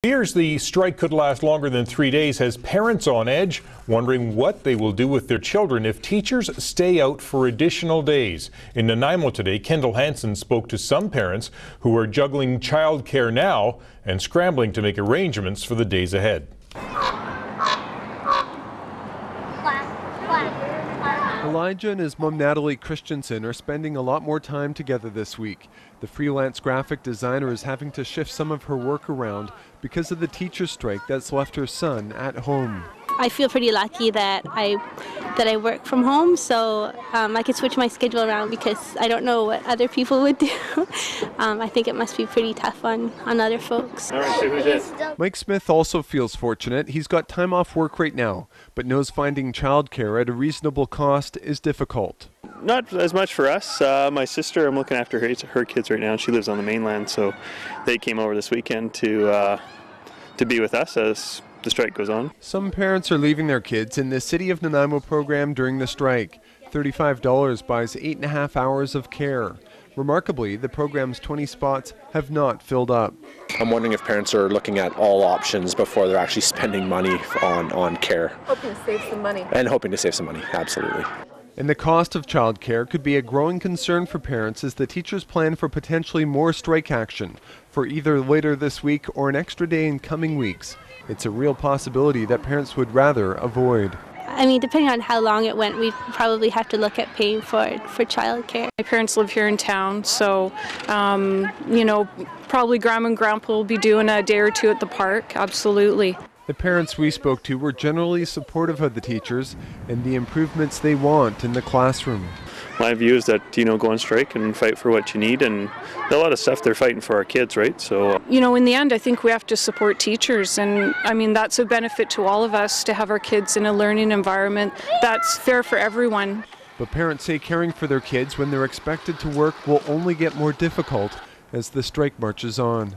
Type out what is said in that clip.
Fears the strike could last longer than 3 days has parents on edge, wondering what they will do with their children if teachers stay out for additional days. In Nanaimo today, Kendall Hansen spoke to some parents who are juggling childcare now and scrambling to make arrangements for the days ahead. Elijah and his mom Natalie Christensen are spending a lot more time together this week. The freelance graphic designer is having to shift some of her work around because of the teacher's strike that's left her son at home. I feel pretty lucky that I work from home, so I can switch my schedule around because I don't know what other people would do. I think it must be pretty tough on other folks. All right, so who's this? Mike Smith also feels fortunate. He's got time off work right now, but knows finding childcare at a reasonable cost is difficult. Not as much for us. My sister, I'm looking after her kids right now, and she lives on the mainland, so they came over this weekend to be with us as the strike goes on. Some parents are leaving their kids in the City of Nanaimo program during the strike. $35 buys 8.5 hours of care. Remarkably, the program's 20 spots have not filled up. I'm wondering if parents are looking at all options before they're actually spending money on care. Hoping to save some money. And hoping to save some money, absolutely. And the cost of childcare could be a growing concern for parents as the teachers plan for potentially more strike action for either later this week or an extra day in coming weeks. It's a real possibility that parents would rather avoid. I mean, depending on how long it went, we'd probably have to look at paying for childcare. My parents live here in town, so, probably Grandma and Grandpa will be doing a day or two at the park, absolutely. The parents we spoke to were generally supportive of the teachers and the improvements they want in the classroom. My view is that, go on strike and fight for what you need, and a lot of stuff they're fighting for our kids, right? So, in the end, I think we have to support teachers, and I mean, that's a benefit to all of us to have our kids in a learning environment that's fair for everyone. But parents say caring for their kids when they're expected to work will only get more difficult as the strike marches on.